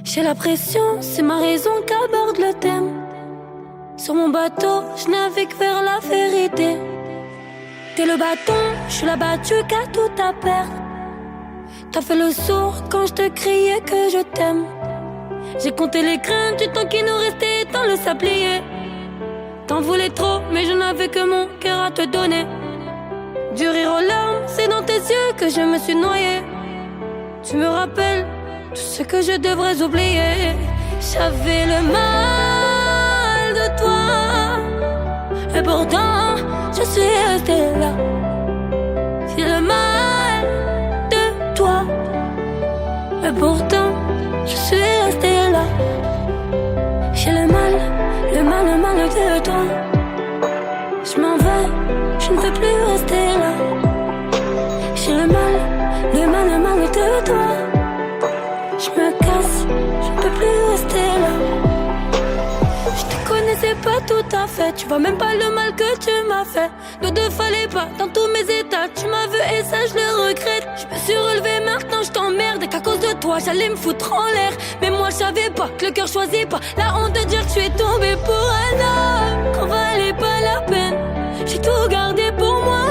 J'ai la pression, c'est ma raison qu'aborde le thème. Sur mon bateau, je navigue vers la vérité. T'es le bâton, je suis la battue qui a tout à perdre. T'as fait le sourd quand je te criais que je t'aime. J'ai compté les grains du temps qui nous restait dans le sablier. T'en voulais trop, mais je n'avais que mon cœur à te donner. Du rire aux larmes, c'est dans tes yeux que je me suis noyée. Tu me rappelles tout ce que je devrais oublier. J'avais le mal de toi, et pourtant je suis restée là. J'ai le mal de toi, et pourtant je suis restée là. J'ai le mal de toi. Je m'en vais, je ne veux plus rester là. J'ai le mal de toi. Je me casse, je ne peux plus rester là. Je te connaissais pas tout à fait, tu vois même pas le mal que tu m'as fait. Nous deux fallait pas, dans tous mes états, tu m'as vu et ça je le regrette. Je me suis relevé, maintenant je t'emmerde et qu'à cause de toi j'allais me foutre en l'air. Mais moi je savais pas que le cœur choisit pas. La honte de dire que je suis tombée pour un homme qu'on valait pas la peine. J'ai tout gardé pour moi,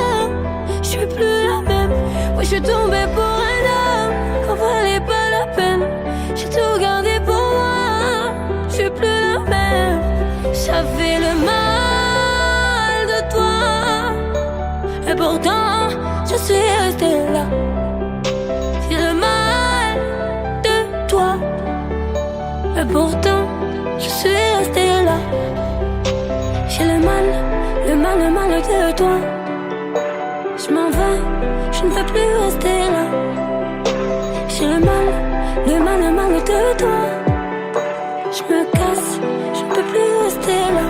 je suis plus la même. Ouais, je suis tombée pour un homme qu'on valait pas la peine. J'ai tout gardé pour moi, je suis plus la même. J'avais le mal de toi, et pourtant je suis restée là. J'ai le mal de toi, et pourtant je suis restée là. J'ai le mal de toi. Je m'en vais, je ne veux plus rester là. J'ai le mal de toi. Je me casse, je ne peux plus rester là.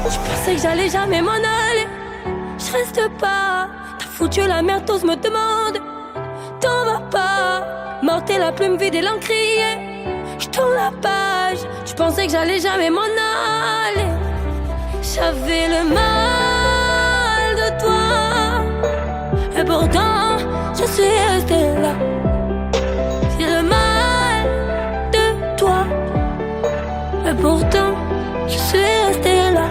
Je pensais que j'allais jamais m'en aller. Je reste pas, t'as foutu la merde, t'oses me demander. T'en vas pas, morte et la plume vide et l'encrier. Je tourne la page, je pensais que j'allais jamais m'en aller. J'avais le mal de toi, et pourtant je suis restée là. J'ai le mal de toi, et pourtant je suis restée là.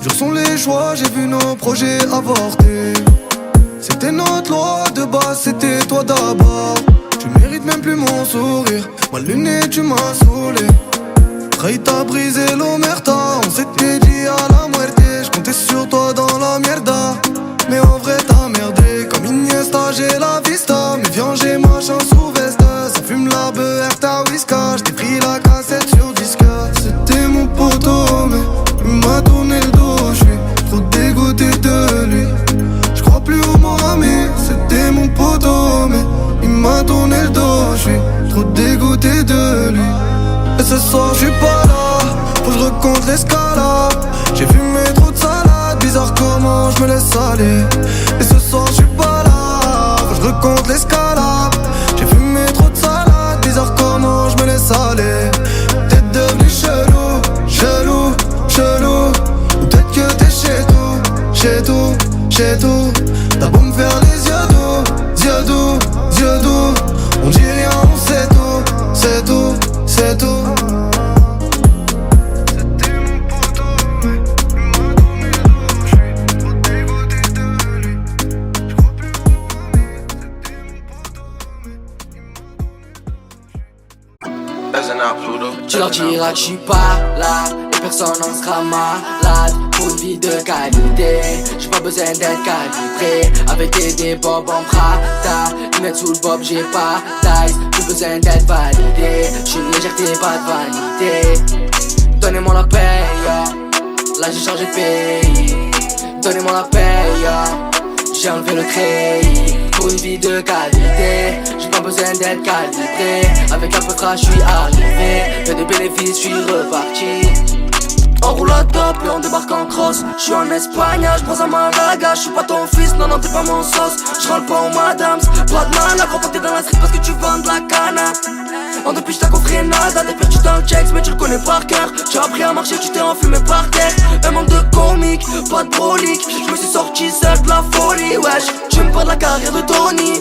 Sur sont les choix, j'ai vu nos projets avorter. loi de base, c'était toi d'abord. Tu mérites même plus mon sourire. Ma lunette, tu m'as saoulé. Trahi, t'as brisé l'omerta. On s'était dit à la muerte. J'comptais sur toi dans la mierda. Mais en vrai t'as merdé. Comme Iniesta, j'ai la vista. Mais viens, j'ai machin sous veste. Ça fume la beurre, ta whisky. J't'ai pris la cassette sur disque. C'était mon poteau, mais il m'a tourné le dos. J'suis trop dégoûté de lui. J'crois plus au mon ami. C'était mon poteau, mais il m'a tourné le dos. J'suis trop dégoûté de lui. Et ce soir j'suis pas là. Faut que je recompte l'escalade. J'ai fumé trop de salade. Bizarre comment je me laisse aller. Et ce soir j'suis pas là. Faut que je recompte l'escalade. J'ai fumé trop de salade. Bizarre comment je me laisse aller. T'es devenu chelou, chelou, chelou. Ou peut-être que t'es chez tout, chez tout, chez tout. T'as beau me faire les yeux doux, yeux doux, yeux doux. On dit rien, on sait tout, c'est tout, c'est tout. Tu leur diras que je suis pas là et personne n'en sera malade. Pour une vie de qualité, j'ai pas besoin d'être calibré. Avec des bobs en Prada, lunettes sous le bob, j'ai pas taille. Plus besoin d'être validé, j'suis une légèreté, pas de vanité. Donnez-moi la paye, là j'ai changé de pays. Donnez-moi la paye, j'ai enlevé le treillis. Pour une vie de qualité, j'ai pas besoin d'être calibré. Avec un peu de trash, j'suis arrivé. Fais des bénéfices, j'suis reparti. On roule à top et on débarque en cross. J'suis en Espagne, j'prends à Malaga. J'suis pas ton fils, non non t'es pas mon sauce. J'rentre pas au madams, pas de mal à croire t'es dans la street parce que tu vends de la cana. En depuis j't'ai compris nada, t'es perdu dans le checks mais tu le connais par cœur. J'ai appris à marcher, tu t'es enfumé par terre. Un manque de comique, pas de brolique. Je me suis sorti seul de la folie, wesh. Tu me parles de la carrière de Tony.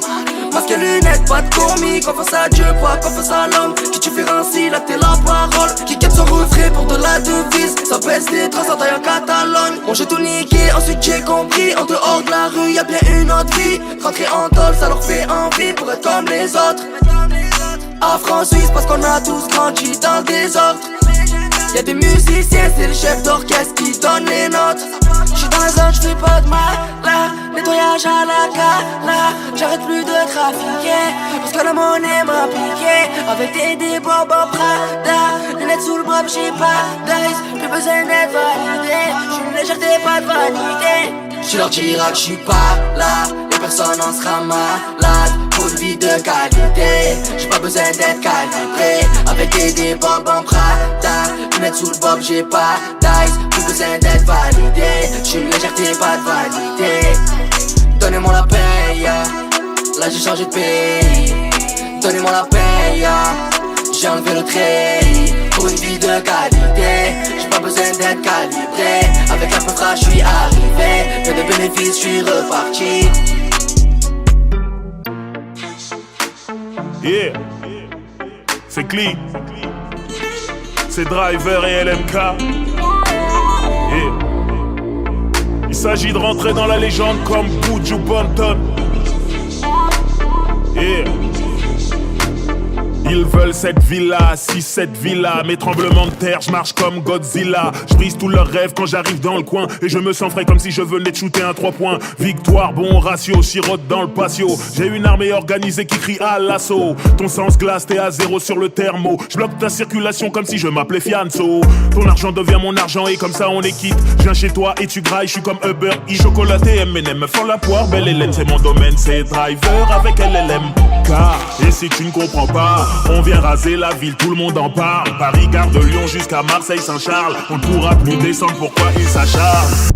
Masque et lunettes, pas de comique. Confiance à Dieu, pas confiance à l'homme. Qui tu fais ainsi, là t'es la parole. Qui quitte son refrain pour de la devise. Ça baisse les traces en taille en Catalogne. Bon j'ai tout niqué, ensuite j'ai compris. En dehors de la rue, y'a bien une autre vie. Rentrer en tôle, ça leur fait envie pour être comme les autres. Afro-Suisse parce qu'on a tous grandi dans le désordre. Y'a des musiciens, c'est le chef d'orchestre qui donne les notes. J'suis dans la zone, j'fais pas de mal là. Nettoyage à la cala. J'arrête plus de trafiquer parce que la monnaie m'a piqué. Avec des bobs en Prada, lunettes sous le bras, j'ai pas d'ice. Plus besoin d'être validé. J'suis une légèreté, pas de vanité. Tu leur diras que j'suis pas là et personne n'en sera malade. Pour une vie de qualité, j'ai pas besoin d'être calibré. Avec des bobs en Prada, lunettes sous le bob, j'ai pas d'ice. Plus besoin d'être validé. J'suis une légèreté, pas de vanité. Donnez-moi la paye, là j'ai changé de pays. Donnez-moi la paye, j'ai enlevé le treillis. Pour une vie de qualité, j'ai pas besoin d'être calibré. Avec un peu de trash, j'suis arrivé. Fais des bénéfices, j'suis reparti. Yeah, c'est clean. C'est Driver et LMK. Yeah. Il s'agit de rentrer dans la légende comme Buju Banton. Yeah. Ils veulent cette villa, si cette villa. Mes tremblements de terre, je marche comme Godzilla. Je brise tous leurs rêves quand j'arrive dans le coin. Et je me sens frais comme si je venais de shooter un 3 points. Victoire, bon ratio, sirote dans le patio. J'ai une armée organisée qui crie à l'assaut. Ton sens glace, t'es à zéro sur le thermo. Je bloque ta circulation comme si je m'appelais Fianso. Ton argent devient mon argent et comme ça on est quitte. Je viens chez toi et tu grailles, je suis comme Uber E. Chocolaté, M&M, me font la poire, belle Hélène. C'est mon domaine, c'est Driver avec LLM. Et si tu ne comprends pas, on vient raser la ville, tout le monde en parle. Paris, gare de Lyon jusqu'à Marseille, Saint-Charles. On ne pourra plus descendre, pourquoi ils s'acharnent?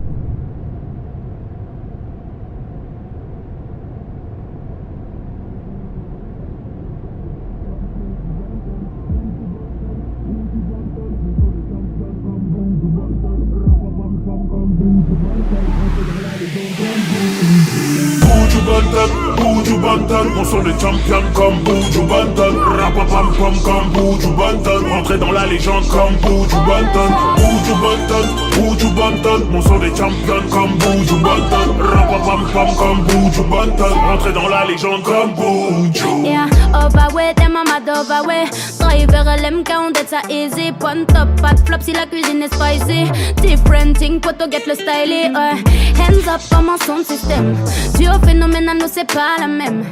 Buju Banton. On sont des champions comme Buju Banton. Rapapam pam comme Buju Banton. Rentrer dans la légende comme Buju Banton. Buju Banton, Buju Banton. On sont des champions comme Buju Banton. Rapapam pam comme Buju Banton. Rentrer dans la légende comme Buju. Yeah, overweight, et mama d'overweight. Driver LMK, on dead ça easy. Point top, pas de flop si la cuisine est spicy. Different thing, poto get le stylé. Hands up comme un son système. Duo phénoménal, nous c'est pas la même.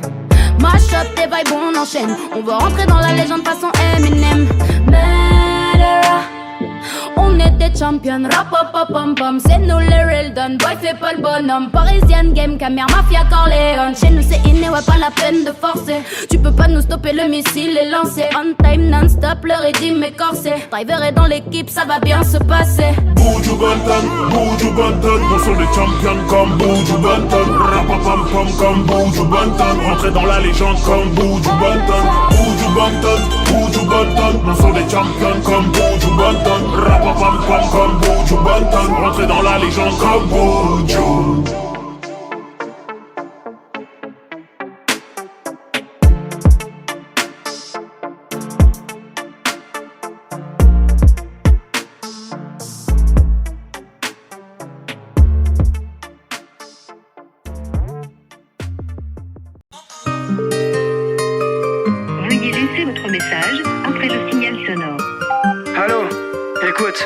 Mash up, tes vibes, on enchaîne. On va rentrer dans la légende façon Eminem. Murderer. On est des champions, rap-pop-pom-pom. C'est nous les real done, boy fais pas le bonhomme. Parisienne game, caméra, mafia, Corleone. Chez nous c'est inné, ouais pas la peine de forcer. Tu peux pas nous stopper, le missile est lancé. On time, non-stop, le rythme est corsé. Driver est dans l'équipe, ça va bien se passer. Buju Banton, Buju Banton. On sont des champions comme Buju Banton. Rapapam-pam comme Buju Banton. Rentrer dans la légende comme Buju Banton. Buju Banton, Buju Banton. On sont des champions comme Buju Banton. Rapapam-pam comme Buju Banton. Rentrer dans la légende comme Buju. Veuillez laisser votre message après le signal sonore. Allô, écoute.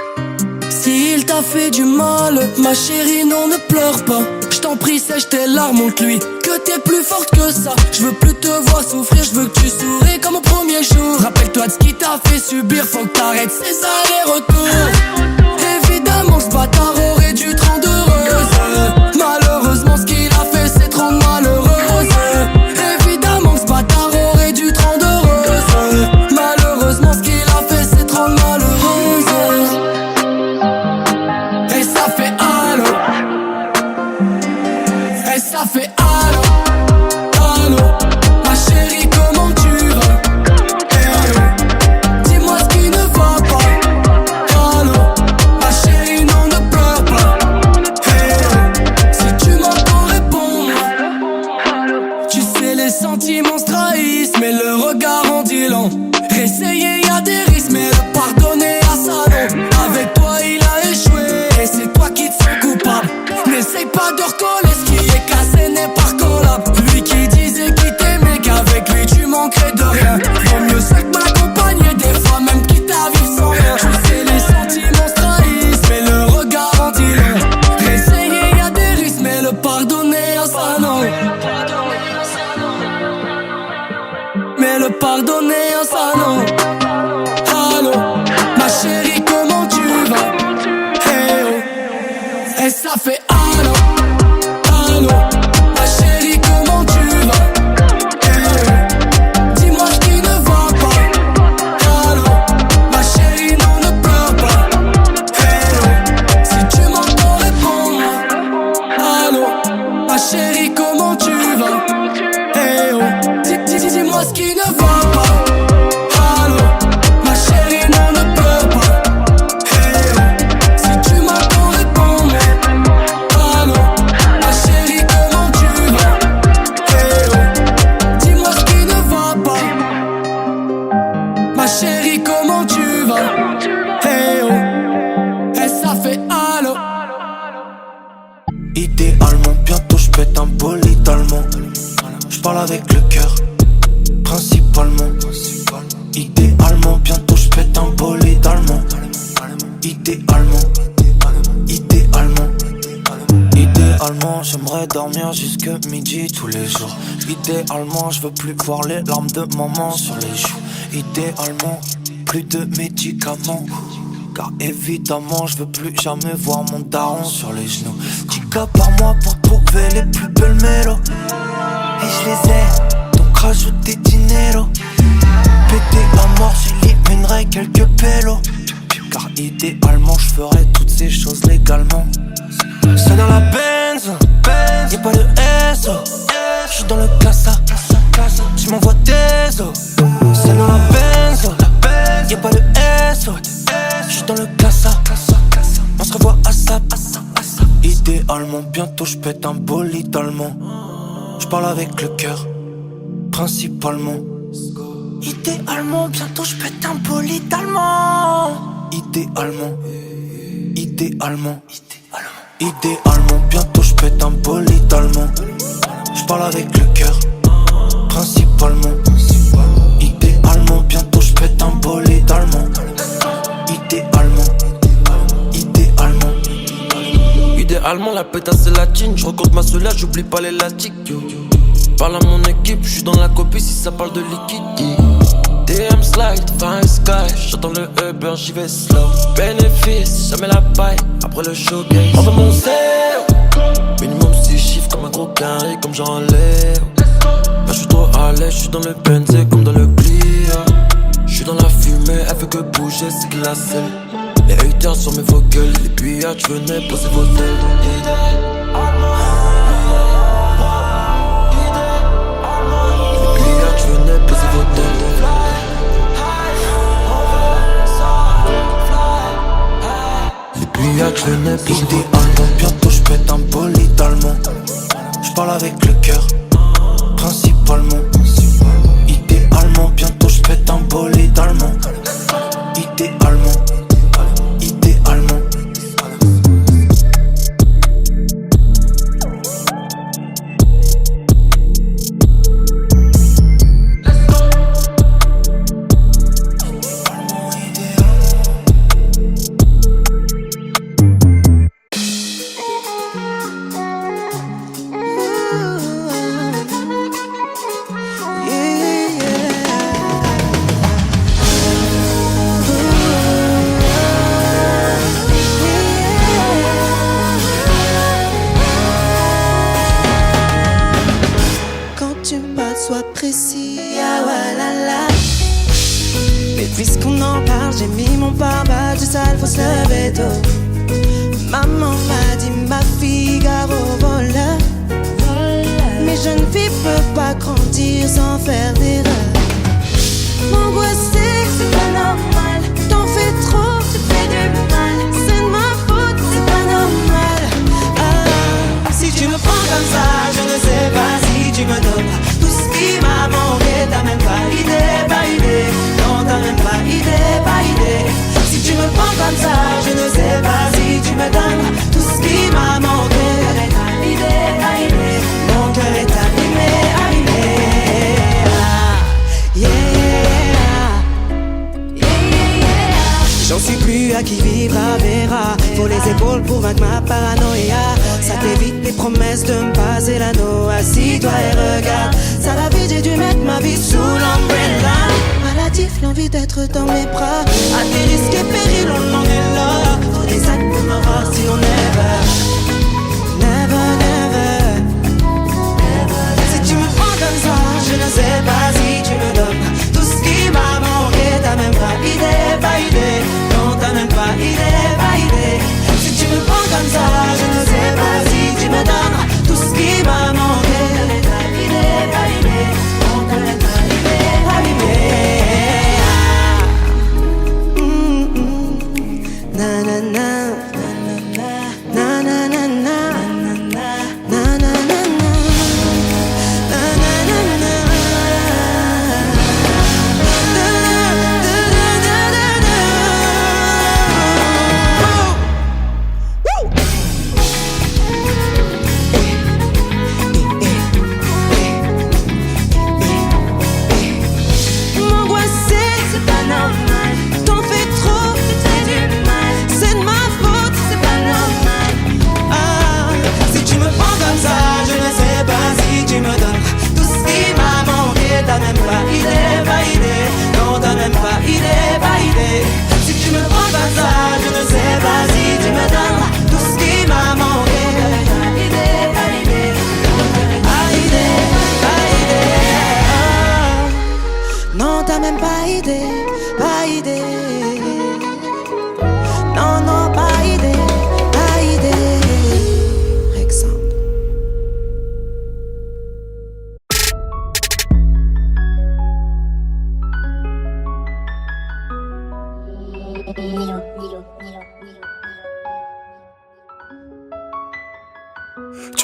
S'il t'a fait du mal, ma chérie, non, ne pleure pas. Je t'en prie, sèche tes larmes, montre-lui que t'es plus forte que ça. Je veux plus te voir souffrir, je veux que tu souris comme au premier jour. Rappelle-toi de ce qui t'a fait subir, faut que t'arrêtes ces allers-retours. Évidemment, ce bâtard aurait dû te rendre heureuse. Malheureusement, ce qu'il a fait, c'est te rendre malheureuse. Évidemment, ce bâtard aurait dû te rendre heureuse. Malheureusement, ce qu'il a fait, c'est te rendre malheureuse. Et ça fait allô. Et ça fait allô. Allô. Ma chérie, comment tu vas? Dis-moi ce qui ne va pas. Allô. Ma chérie, non, ne pleure pas. Si tu m'entends répondre. Tu sais, les sentiments se trahissent, mais le regard en dit long. Essayer, y'a des risques, mais le pardonner à ça non. Avec toi il a échoué, et c'est toi qui te sens coupable. N'essaye pas de recoller, ce qui est cassé n'est pas collable. Lui qui disait qu'il t'aimait, qu'avec lui tu manquerais de rien. Vaut mieux ça que m'accompagner, des fois même quitte à vivre sans rien. Tu sais les sentiments se trahissent, mais le regard en dit long. Essayer, y'a des risques, mais le pardonner à ça non. Mais le pardonner à ça non. Allô, ma chérie, comment tu vas? Hey oh. Et ça fait allô. Allô, ma chérie, comment tu vas? Hey oh. Dis-moi ce qui ne va pas. Allô, ma chérie, non, ne pleure pas. Hey oh. Si tu m'entends répondre. Allô, ma chérie, comment tu vas? Hey oh. Dis-moi ce qui ne va pas. Allô, ma chérie, non, ne pleure pas. Hey oh. Si tu m'entends répondre. Allô, ma chérie, comment tu vas? Hey oh. Dis-moi ce qui ne va pas. Ma chérie, comment tu vas? Hey oh. Et ça fait allô. Idéalement, bientôt je pète un bolide allemand. Je parle avec le cœur, principalement. Idéalement, bientôt je pète un bolide allemand. Idéalement, idéalement. Idéalement, j'aimerais dormir jusque midi tous les jours. Idéalement, je veux plus voir les larmes de maman sur les joues. Idéalement, plus de médicaments. Car évidemment, je veux plus jamais voir mon daron sur les genoux. 10K par mois pour trouver les plus belles mélos. Et je les ai, donc rajoute des dinero. Péter à mort, j'éliminerai quelques pélos. Car idéalement, je ferai toutes ces choses légalement. C'est dans la Benz, y'a pas de SO. J'suis dans le Casa, tu m'envoies des os. C'est dans la Benz, y'a pas de SO. J'suis dans le Casa, on se revoit à ça. Idéalement, bientôt j'pète un bolide allemand. J'parle avec le cœur, principalement. Idéalement, bientôt j'pète un bolide allemand. Idéalement, idéalement, idéalement, bientôt j'pète un bolide allemand. J'parle avec le cœur, principalement. Idéalement, bientôt j'pète un bolide allemand. Idéalement, idéalement. Idéalement la pétasse c'est latine. J'recompte ma soulage, j'oublie pas l'élastique. Parle à mon équipe, j'suis dans la copie si ça parle de liquide. DM slide, fine sky, j'attends le Uber, j'y vais slow. Bénéfice, jamais la paille, après le showcase. On veut mon zéro, minimum 6 chiffres comme un gros carré, comme Jean Léo. Là j'suis trop à l'aise, j'suis dans le Benz comme dans le Clio. J'suis dans la fumée, elle fait que bouger, c'est glacé. Les haters sur mes vocals, les pillades, j'venais poser vos têtes. Idéalement, bientôt j'pète un bolide allemand. J'parle avec le cœur, principalement. Idéalement, bientôt j'pète un bolide allemand. Idéalement, idéalement. Sois précis, ah walala. Mais puisqu'on en parle, j'ai mis mon pare-balles du sale, faut se lever tôt. Maman m'a dit ma Figaro voleur. Mais jeune fille peut pas grandir sans faire d'erreur. M'angoisser, c'est pas normal. T'en fais trop, tu fais du mal. C'est de ma faute, c'est pas normal. Ah, si tu me prends comme ça, je ne sais pas si tu me donnes tout ce qui m'a manqué. T'as même pas idée, pas idée. Non, t'as même pas idée, pas idée. Si tu me prends comme ça, je ne sais pas si tu me donnes tout ce qui m'a manqué. T'as idée, pas idée. Mon cœur est abîmé, abîmé. Ah, yeah. J'en suis plus à qui vivra verra. Faut les épaules pour vaincre ma paranoïa. Ça t'évite les promesses de me passer l'anneau. Assis-toi et regarde. Ça la vie, j'ai dû mettre ma vie sous l'umbrella. Maladif, l'envie d'être dans mes bras. À tes risques et périls, on en est là. Faut des actes pour me voir si on never. Never, never. Si tu me prends comme ça, je ne sais pas si tu me donnes tout ce qui m'a manqué. T'as même pas idée, pas idée. Non, t'as même pas idée, pas idée. Si tu me prends comme ça, je ne sais pas si tu me donnes tout ce qui m'a manqué. T'as idée, pas idée. Non, t'as même pas idée, pas idée. Na na na. Na na na na. Na na na na.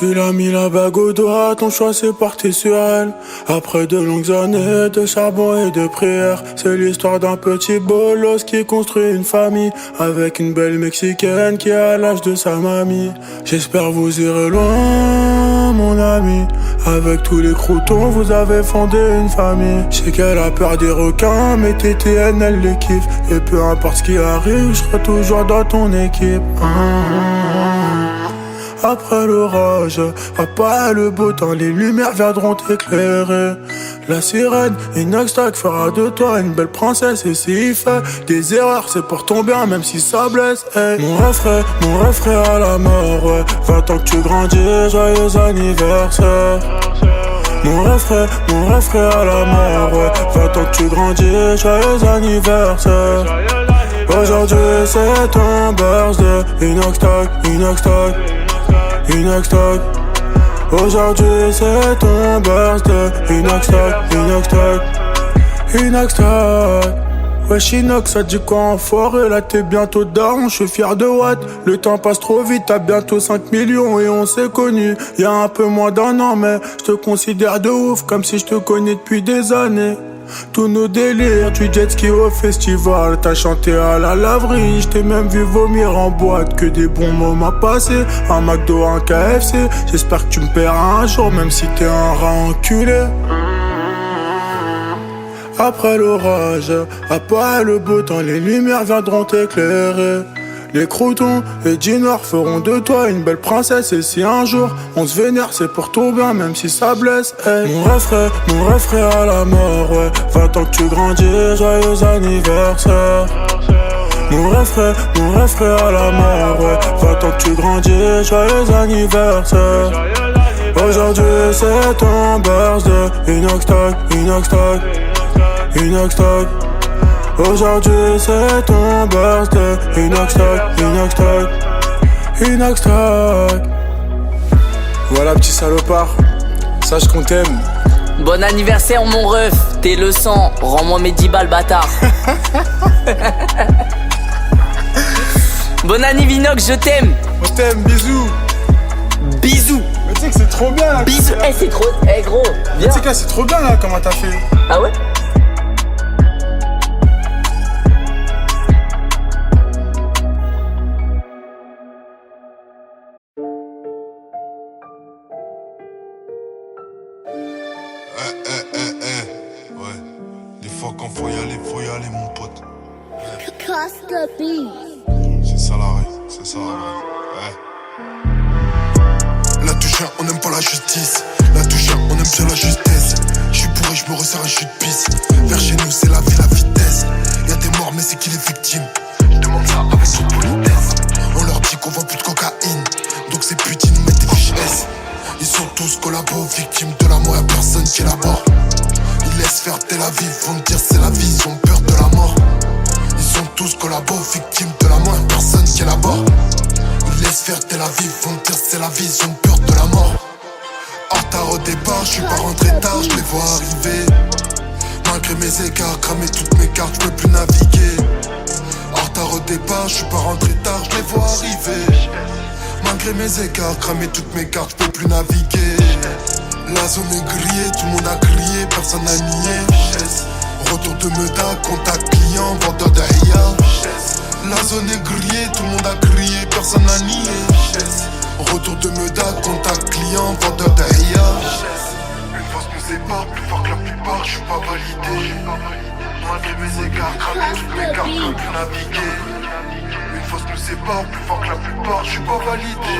Tu l'as mis la bague au doigt, ton choix s'est porté sur elle. Après de longues années de charbon et de prière, c'est l'histoire d'un petit bolos qui construit une famille avec une belle mexicaine qui a l'âge de sa mamie. J'espère vous irez loin, mon ami. Avec tous les croutons, vous avez fondé une famille. Je sais qu'elle a peur des requins, mais TTN, elle les kiffe. Et peu importe ce qui arrive, je serai toujours dans ton équipe. Après l'orage, après le beau temps, les lumières viendront t'éclairer. La sirène, Inoxtag fera de toi une belle princesse. Et s'il fait des erreurs, c'est pour ton bien, même si ça blesse. Hey. Mon rêve à la mort, ouais. 20 ans que tu grandis, joyeux anniversaire. Mon rêve à la mort, ouais. 20 ans que tu grandis, joyeux anniversaire. Aujourd'hui c'est ton birthday, Inoxtag. Aujourd'hui c'est ton birthday, Inoxtag. Wesh Inox, ça dit quoi en forêt? Là t'es bientôt daron, je suis fier de Watt. Le temps passe trop vite, t'as bientôt 5 millions et on s'est connus y'a un peu moins d'un an, mais je te considère de ouf, comme si je te connais depuis des années. Tous nos délires, du jet ski au festival, t'as chanté à la laverie, j't'ai même vu vomir en boîte, que des bons moments passés, un McDo, un KFC, j'espère que tu me paieras un jour, même si t'es un rat enculé. Après l'orage, après le beau temps, les lumières viendront t'éclairer. Les croutons et Dinor feront de toi une belle princesse. Et si un jour on se vénère, c'est pour ton bien, même si ça blesse. Hey. Mon rêve à la mort, ouais. 20 ans que tu grandis, joyeux anniversaire. Mon rêve à la mort, ouais. 20 ans que tu grandis, joyeux anniversaire. Aujourd'hui c'est ton birthday, Inoxtag. Aujourd'hui c'est ton birthday, Inoxtag. Voilà petit salopard, sache qu'on t'aime. Bon anniversaire mon ref, t'es le sang, rends-moi mes 10 balles bâtard. Bon anniversaire Inox, je t'aime. On t'aime, bisous. Bisous. Mais tu sais que c'est trop bien là. Bisous, c'est trop, gros, viens. Tu sais que c'est trop bien là, comment t'as fait. Ah ouais? C'est ça la règle, c'est ça la règle. La touche, on n'aime pas la justice. La touche, on aime bien la justesse. J'suis bourré, j'me resserre un jus de pisse. Vers chez nous, c'est la vie, la vitesse. Y'a des morts, mais c'est qui les victimes? J'demande ça avec toute politesse. On leur dit qu'on vend plus de cocaïne, donc ces putes, ils nous mettent des fiches S. Ils sont tous collabos, victimes de la mort, y'a personne qui élabore. Ils laissent faire Tel Aviv, vont te dire c'est la vie, ils ont peur de la mort. Ils sont tous collabos, victimes de la mort, y'a personne qui élabore. Ils laissent faire Tel Aviv, vont te dire c'est la vie, ils ont peur de la mort. En retard au départ, j'suis pas rentré tard, j'les vois arriver. Malgré mes écarts, cramé toutes mes cartes, j'peux plus naviguer. En retard au départ, j'suis pas rentré tard, j'les vois arriver. Malgré mes écarts, cramé toutes mes cartes, j'peux plus naviguer. La zone est grillée, tout le monde a crié, personne n'a nié. Retour de Meda, contact client, vendeur derrière. La zone est grillée, tout le monde a crié, personne n'a nié. Retour de Meda, contact client, vendeur derrière. Une force nous sépare, plus fort que la plupart, j'suis pas validé. Malgré mes écarts, cramé toutes mes cartes, j'peux plus naviguer. Une force nous sépare, plus fort que la plupart, j'suis pas validé.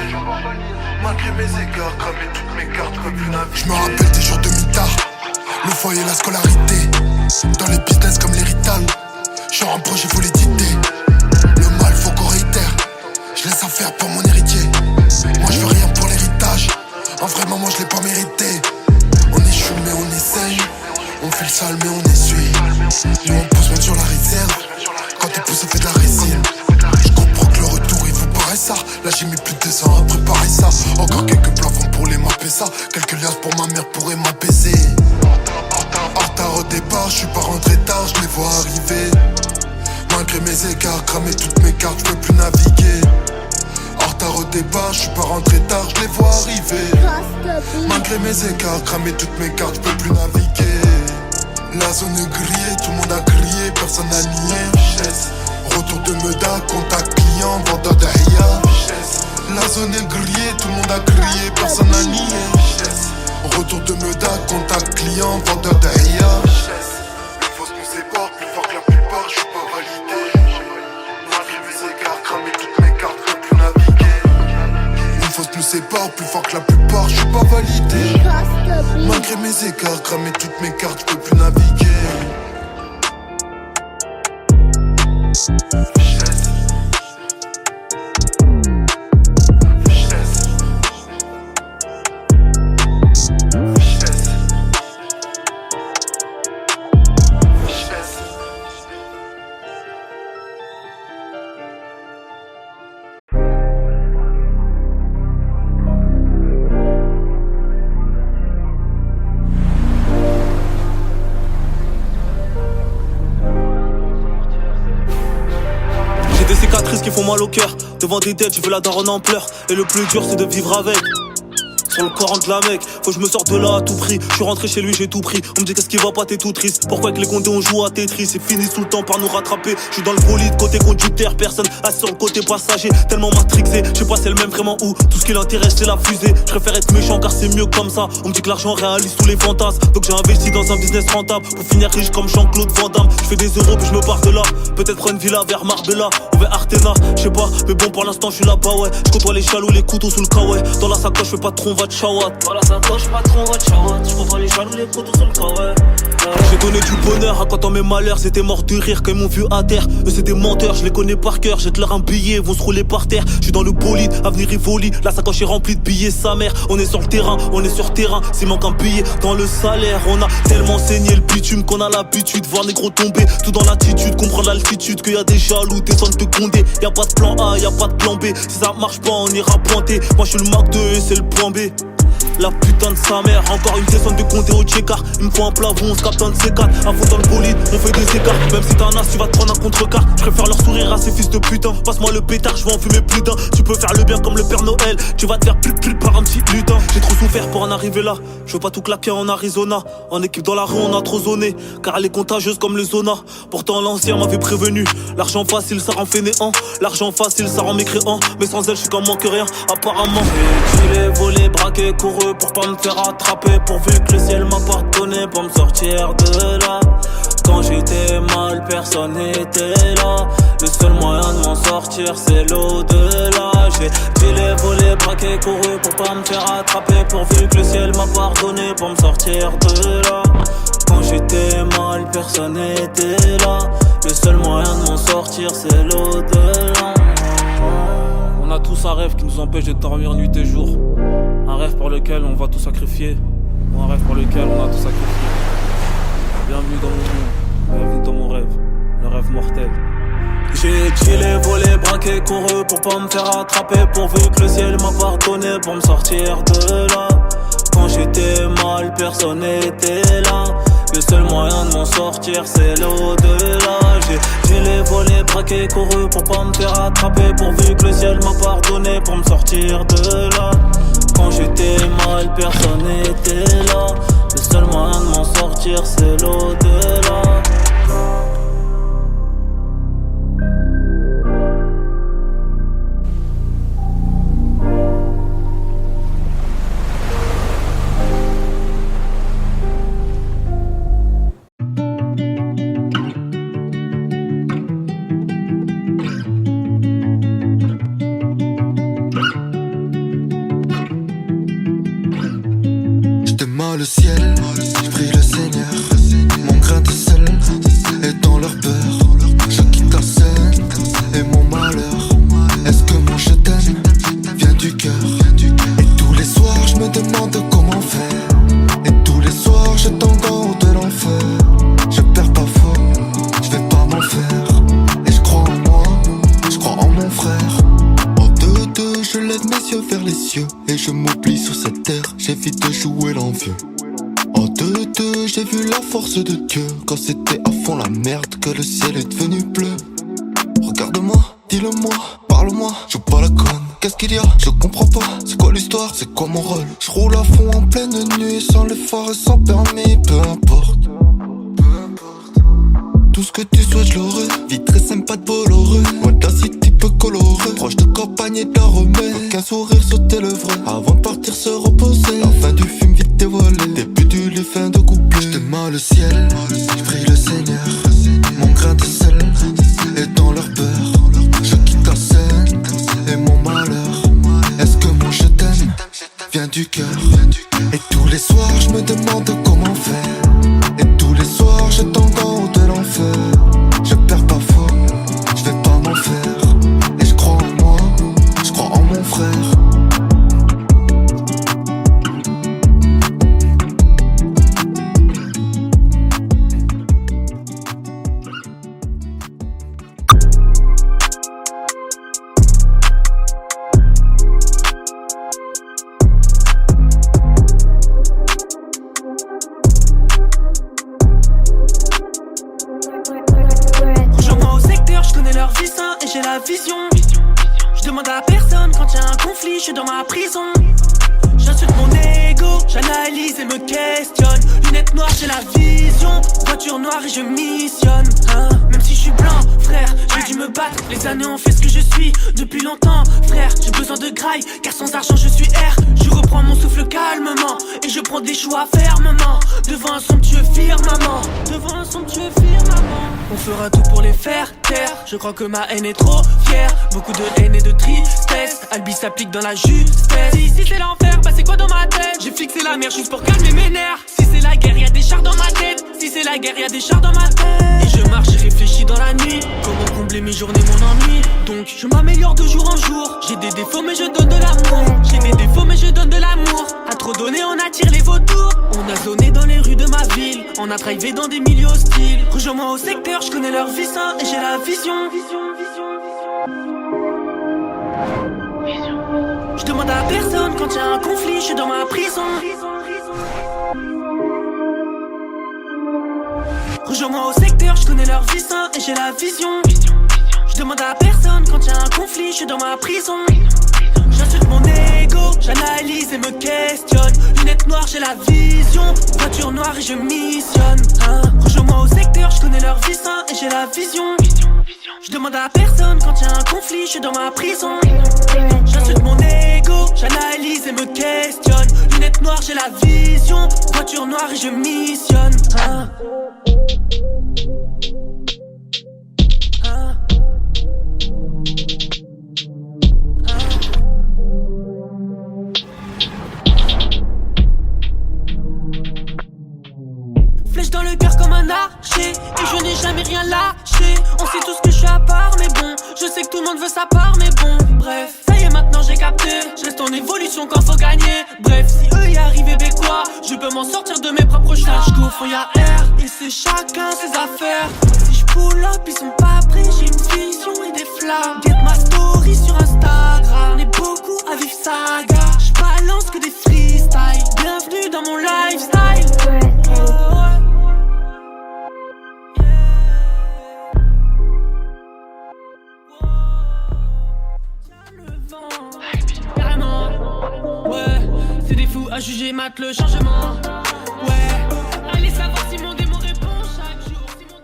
Malgré mes écarts, cramé toutes mes cartes, j'peux plus naviguer. J'me rappelle des jours de mitard, le foyer, la scolarité. Dans les business comme l'héritage, genre un projet faut les dicter. Le mal faut qu'on réitère, je laisse à faire pour mon héritier. Moi je veux rien pour l'héritage, en vrai maman je l'ai pas mérité. On échoue mais on essaye, on fait le sale mais on essuie. Nous on pousse même sur la réserve, quand t'es poussé fait de la résine. Je comprends que le retour il faut pareil ça. Là j'ai mis plus de 2 ans à préparer ça. Encore quelques plafonds pour les mapper ça. Quelques liasses pour ma mère pourraient m'apaiser. En retard au départ, j'suis pas rentré tard, j'les vois arriver. Malgré mes écarts, cramé toutes mes cartes, j'peux plus naviguer. En tard au départ, je suis pas rentré tard, je les vois arriver. Malgré mes écarts, cramer toutes mes cartes, je peux plus naviguer. La zone est grillée, tout le monde a crié, personne n'a nié. Retour de Meda, contact client, vendeur de Haya. La zone est grillée, tout le monde a crié, personne n'a nié. Retour de Meda, contact client, vendeur de Haya. Une fois qu'on sépare, plus fort que la plupart, je suis pas validé. Malgré mes écarts, cramer toutes mes cartes, je peux plus naviguer. Une fois qu'on nous sépare, plus fort que la plupart, je suis pas validé. Malgré mes écarts, cramer toutes mes cartes, je peux plus naviguer. Qui font mal au cœur. Devant des dettes, je veux la daronne en pleurs. Et le plus dur c'est de vivre avec. Sur le Coran de la mec, faut que je me sorte de là à tout prix. Je suis rentré chez lui, j'ai tout pris. On me dit qu'est-ce qui va pas, t'es tout triste. Pourquoi avec les condés on joue à Tetris? C'est fini tout le temps par nous rattraper. Je suis dans le bolide, côté conducteur, personne assis sur le côté passager. Tellement matrixé, je sais pas c'est le même vraiment où. Tout ce qui l'intéresse c'est la fusée. Je préfère être méchant car c'est mieux comme ça. On me dit que l'argent réalise tous les fantasmes. Donc j'ai investi dans un business rentable pour finir riche comme Jean-Claude Van Damme. Je fais des euros puis je me pars de là. Peut-être prendre une villa vers Marbella ou vers Artena, je sais pas. Mais bon pour l'instant je suis là-bas ouais. Je côtoie les chaloux, les couteaux sous le kawaii. Dans la sacoche je fais pas de tronc, va de chawat. Ça coche pas trop votre chawat. J'revois les jaloux, les couteaux sur le carré. J'ai donné du bonheur à quand dans mes malheurs. C'était mort de rire quand ils m'ont vu à terre. Eux c'est des menteurs, je les connais par cœur. Jette leur un billet, vont se rouler par terre. J'suis dans le bolide, avenir Rivoli. La sacoche est remplie de billets, sa mère. On est sur le terrain, on est sur terrain. S'il manque un billet dans le salaire, on a tellement saigné le bitume qu'on a l'habitude. Voir les gros tomber, tout dans l'attitude. Comprendre l'altitude, qu'il y a des jaloux, des zones de Condé. Y'a pas de plan A, y'a pas de plan B. Si ça marche pas, on ira pointer. Moi j'suis le Mac 2 et c'est le point B. La putain de sa mère, encore une descente de compter au check-art. Il me faut un plafond, on se capte un de ces quatre. À fond dans le bolide, on fait des écarts. Même si t'as un as, tu vas te prendre un contre-quart. Je préfère leur sourire à ces fils de putain. Passe-moi le pétard, je vais en fumer plus d'un. Tu peux faire le bien comme le Père Noël. Tu vas te faire plus par un petit lutin. J'ai trop souffert pour en arriver là. Je veux pas tout claquer en Arizona. En équipe dans la rue, on a trop zoné. Car elle est contagieuse comme le Zona. Pourtant l'ancien m'avait prévenu. L'argent facile, ça rend fainéant. L'argent facile, ça rend mécréant. Mais sans elle, je suis comme moins que rien. Apparemment, j'ai tué, volé, braqué, couru pour pas me faire attraper. Pourvu que le ciel m'a pardonné pour me sortir de là. Quand j'étais mal, personne n'était là. Le seul moyen de m'en sortir, c'est l'au-delà. J'ai filé, volé, braqué, couru pour pas me faire attraper. Pourvu que le ciel m'a pardonné pour me sortir de là. Quand j'étais mal, personne n'était là. Le seul moyen de m'en sortir, c'est l'au-delà. On a tous un rêve qui nous empêche de dormir nuit et jour. Un rêve pour lequel on va tout sacrifier. Ou un rêve pour lequel on a tout sacrifié. Bienvenue dans mon monde, bienvenue dans mon rêve. Le rêve mortel. J'ai chillé, volé, braqué, couru pour pas me faire attraper. Pourvu que le ciel m'a pardonné pour me sortir de là. Quand j'étais mal, personne n'était là. Le seul moyen de m'en sortir, c'est l'au-delà. J'ai les volé, braqué, couru pour pas me faire attraper. Pourvu que le ciel m'a pardonné pour me sortir de là. Quand j'étais mal, personne n'était là. Le seul moyen de m'en sortir, c'est l'au-delà. Le ciel, je prie le Seigneur. Mon grain de sel est dans leur peur. Je quitte la scène et mon malheur. Est-ce que mon je t'aime vient du cœur? Et tous les soirs je me demande comment faire. Et tous les soirs je tombe en haut de l'enfer. Je perds pas fort, je vais pas m'en faire. Et je crois en moi, je crois en mon frère. En deux, je lève mes yeux vers les cieux. Et je m'oublie sur cette terre, j'évite de jouer l'envieux. En deux, j'ai vu la force de Dieu. Quand c'était à fond la merde, que le ciel est devenu bleu. Regarde-moi, dis-le-moi, parle-moi, joue pas la conne. Qu'est-ce qu'il y a? Je comprends pas, c'est quoi l'histoire? C'est quoi mon rôle? Je roule à fond en pleine nuit, sans les phares et sans permis, peu importe. Tout ce que tu souhaites, je l'aurai. Vie très sympa de Bolloré. Moi de la city peu coloré. Proche de campagne et d'aromée. Aucun sourire sur tes lèvres. Avant de partir se reposer. La fin du film vite dévoilée. Début du lit, fin de couplet. J'démarre le ciel, je prie le Seigneur. Mon grain de sel est dans leur beurre. Je quitte la scène et mon malheur. Est-ce que mon je t'aime vient du cœur? Et tous les soirs je me demande comment faire. Et tous les soirs je tombe en haut de l'enfer. Je perds pas foi, je vais pas m'en faire. Et je crois en moi, je crois en mon frère. J'ai la vision. Je demande à personne quand y'a un conflit, je suis dans ma prison. J'insulte mon ego, j'analyse et me questionne. Lunettes noires, j'ai la vision. Voiture noire et je missionne. Même si je suis blanc, frère, j'ai dû me battre. Les années ont fait ce que je suis depuis longtemps, frère. J'ai besoin de graille, car sans argent je suis R. Je reprends mon souffle calmement et je prends des choix fermement. Devant un somptueux firmament, devant un somptueux firmament. On fera tout pour les faire taire. Je crois que ma haine est trop fière. Beaucoup de haine et de tristesse. Albi s'applique dans la justesse. Si c'est l'enfer, bah c'est quoi dans ma tête? J'ai fixé la mer juste pour calmer mes nerfs. Si c'est la guerre, y'a des chars dans ma tête. Si c'est la guerre, y'a des chars dans ma tête. Et je marche et réfléchis dans la nuit. Comment combler mes journées, mon ennui? Donc je m'améliore de jour en jour. J'ai des défauts mais je donne de l'amour. J'ai des défauts mais je donne de l'amour. À trop donner on attire les vautours. On a zoné dans les rues de ma ville. On a drivé dans des milieux hostiles. Rejoins-moi au secteur, je connais leur vie sain et j'ai la vision. Je demande à personne quand y'a un conflit, je suis dans ma prison. Rejoins-moi au secteur, je connais leur vie sain et j'ai la vision. Je demande à personne quand y'a un conflit, je suis dans ma prison. J'insulte mon ego, j'analyse et me questionne. Lunettes noires, j'ai la vision. Voiture noire et je missionne. Rejoins-moi au secteur, je connais leur vie sain et j'ai la vision. Je demande à personne quand y'a un conflit, je suis dans ma prison. J'insulte mon ego, j'analyse et me questionne. Lunettes noires, j'ai la vision. Voiture noire et je missionne. Flèche dans le cœur comme un archer. Et je n'ai jamais rien lâché. On sait tous que je suis à part mais bon. Je sais que tout le monde veut sa part mais bon. Bref, ça y est maintenant j'ai capté. Je reste en évolution quand faut gagner. Bref, si eux y arrivaient ben quoi, je peux m'en sortir de mes propres charges. Qu'au fond y'a R et c'est chacun ses affaires. Si je pull up ils sont pas prêts. J'ai une vision et des flammes. Get ma story sur Instagram. On est beaucoup à vivre saga. Je balance que des freestyles. Bienvenue dans mon lifestyle. C'est des fous à juger, mate le changement. Ouais, allez savoir si mon démon répond chaque jour. Si mon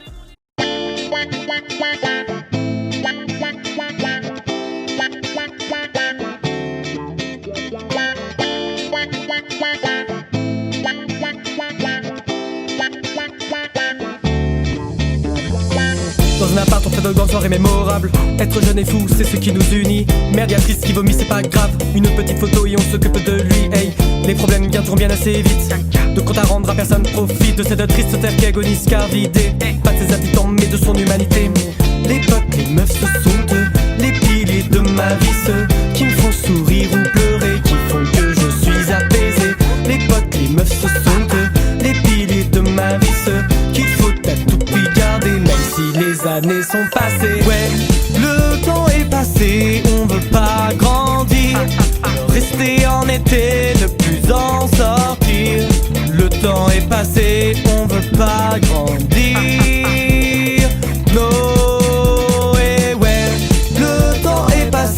Dans un appart on fait de grandes soirées mémorables. Être jeune et fou c'est ce qui nous unit. Merde y'a Chris qui vomit c'est pas grave. Une petite photo et on s'occupe de lui. Hey, les problèmes viendront bien assez vite. De compte à rendre à personne profite de cette triste terre qui agonise car vidée. Pas de ses habitants mais de son humanité. Les potes, les meufs ce sont eux. Les piliers de ma vie, ceux qui me font sourire ou pleurer, qui font que je suis apaisé. Les potes, les meufs ce sont eux. Les piliers de ma vie, ceux qu'il faut à tout prix garder. Même si les années sont passées. Ouais, le temps est passé, on veut pas grandir. Rester en été, ne plus en sortir. Le temps est passé, on veut pas grandir. No, et ouais, le temps est passé.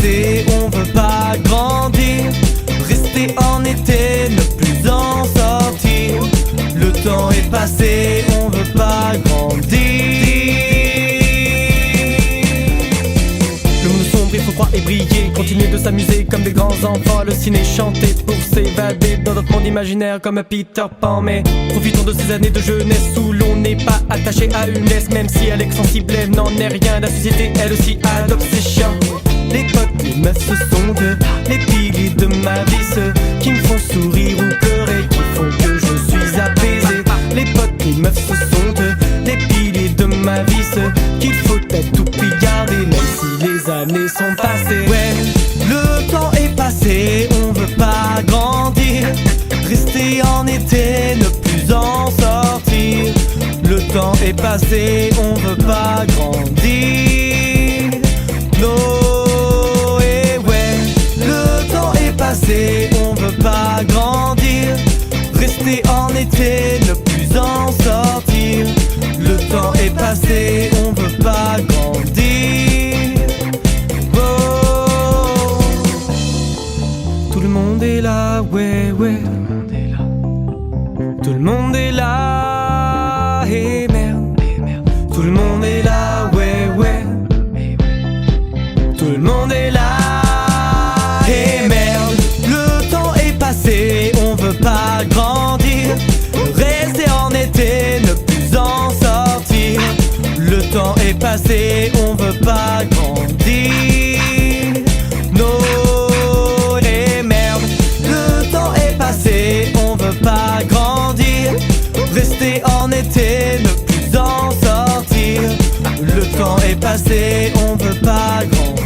est passé, on veut pas grandir. Le monde sombre, il faut croire et briller. Continuer de s'amuser comme des grands enfants. Le ciné chanter pour s'évader dans notre monde imaginaire comme un Peter Pan. Mais profitons de ces années de jeunesse où l'on n'est pas attaché à une laisse. Même si elle est sensible, elle n'en est rien. La société, elle aussi, adopte ses chiens. Les potes, les meufs, ce sont eux, les piliers de ma vie, ceux qui me font sourire ou pleurer, qui font que je suis apaisé. Les potes, les meufs, ce sont eux, les piliers de ma vie, ceux qu'il faut à tout prix garder, même si les années sont passées. Ouais, le temps est passé, on veut pas grandir, rester en été, ne plus en sortir. Le temps est passé, on veut pas grandir. No. On veut pas grandir, rester en été, ne plus en sortir. Le temps est passé, on veut pas grandir. Oh. Tout le monde est là, ouais, ouais. Tout le monde est là, et merde. Tout le monde est là, ouais, ouais. Tout le monde est là. On veut pas grandir, rester en été, ne plus en sortir. Le temps est passé, on veut pas grandir. No, et merde. Le temps est passé, on veut pas grandir, rester en été, ne plus en sortir. Le temps est passé, on veut pas grandir.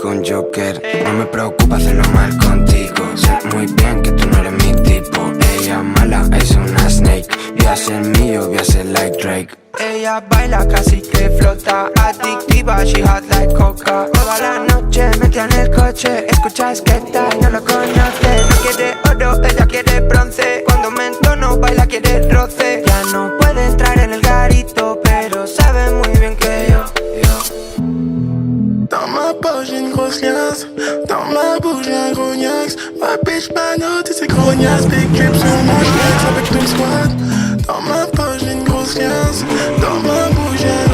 Con Joker, no me preocupa hacerlo mal contigo. Sé muy bien que tú no eres mi tipo. Ella mala, es una snake. Voy a ser mío, voy a ser like Drake. Ella baila casi que flota, adictiva, she hot like coca. Toda la noche metida en el coche, escucha Skepta y no lo conoce. No quiere oro, ella quiere bronce. Cuando me entono, baila, quiere roce. Ya no puede entrar en el garito, pero sabe muy bien que yo. Dans ma poche j'ai une grosse liasse, dans ma bouche j'ai un gros niax. Ma bitch mano, tu sais grognasse, big drip sur moi, j'flex avec tout le squad. Dans ma poche j'ai une grosse liasse, dans ma bouche j'ai un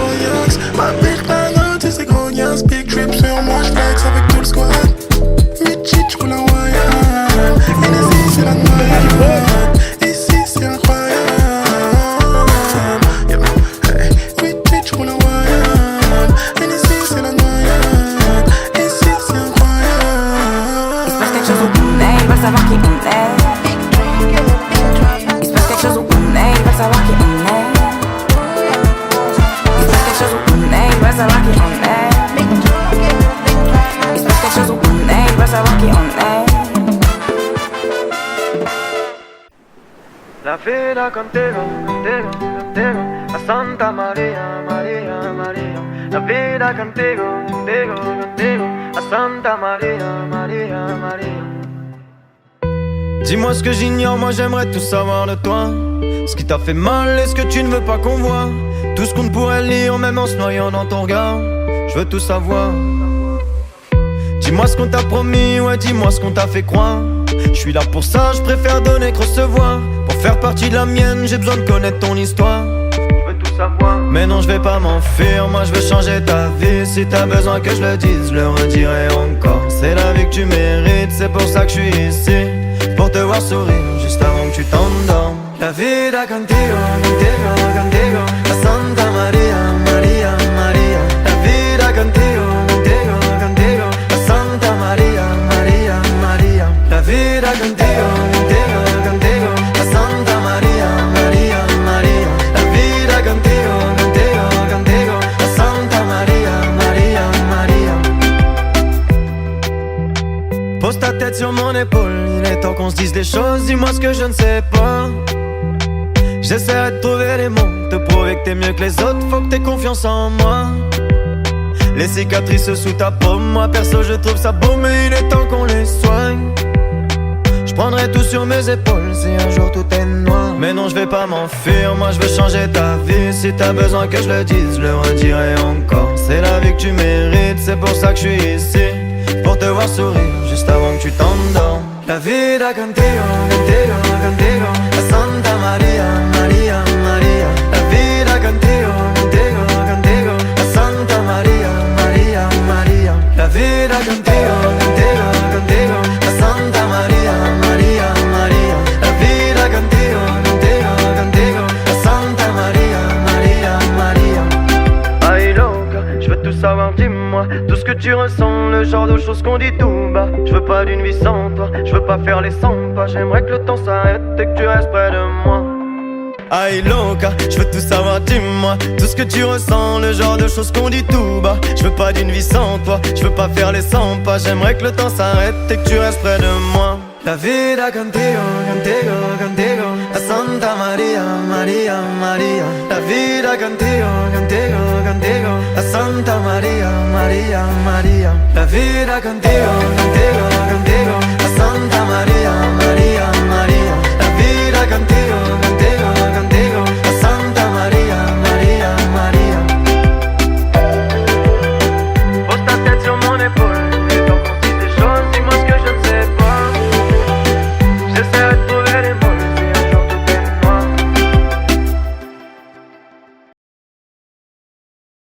vida contigo, contigo, contigo, a Santa María, María, María. La vida contigo, contigo, contigo, a Santa María, María, María. Dis-moi ce que j'ignore, moi j'aimerais tout savoir de toi. Ce qui t'a fait mal et ce que tu ne veux pas qu'on voit. Tout ce qu'on ne pourrait lire même en se noyant dans ton regard. Je veux tout savoir. Dis-moi ce qu'on t'a promis, ouais dis-moi ce qu'on t'a fait croire. Je suis là pour ça, je préfère donner que recevoir. Pour faire partie de la mienne, j'ai besoin de connaître ton histoire. Je veux tout savoir. Mais non, je vais pas m'enfuir, moi je veux changer ta vie. Si t'as besoin que je le dise, je le redirai encore. C'est la vie que tu mérites, c'est pour ça que je suis ici. Pour te voir sourire, juste avant que tu t'endormes. La vida contigo, contigo, contigo, la Santa María, María, María. La vida contigo, contigo, contigo, la Santa María, María, María. La vida contigo, contigo, contigo, la Santa María, María, María. La vida contigo, contigo, contigo, la Santa María, María, María. Pose ta tête sur mon épaule, il est temps qu'on se dise des choses, dis-moi ce que je ne sais pas. J'essaierai de trouver les mots, te prouver que t'es mieux que les autres, faut que t'aies confiance en moi. Les cicatrices sous ta paume, moi perso je trouve ça beau, mais il est temps qu'on les soigne. Je prendrai tout sur mes épaules si un jour tout est noir. Mais non, je vais pas m'enfuir, moi je veux changer ta vie. Si t'as besoin que je le dise, je le redirai encore. C'est la vie que tu mérites, c'est pour ça que je suis ici. Pour te voir sourire, juste avant que tu t'endormes. La vida contigo, contigo, contigo, la Santa María, María, María. La vida contigo, contigo, contigo, la Santa María, María, María. La vida contigo, contigo, contigo, la Santa María, María, María. La vida contigo, contigo, contigo, la Santa María, María, María. Ay loca, je veux tout savoir, dis-moi tout ce que tu ressens, le genre de choses qu'on dit tout bas. Je veux pas d'une vie sans toi, je veux pas faire les 100 pas. J'aimerais que le temps s'arrête et que tu restes près de moi. Aïe loca, je veux tout savoir, dis-moi tout ce que tu ressens, le genre de choses qu'on dit tout bas. Je veux pas d'une vie sans toi, je veux pas faire les 100 pas. J'aimerais que le temps s'arrête et que tu restes près de moi. La vida contigo, contigo, contigo, la Santa María, María, María. La vida contigo, contigo, contigo, la Santa María, María, María. La vida contigo, contigo, contigo.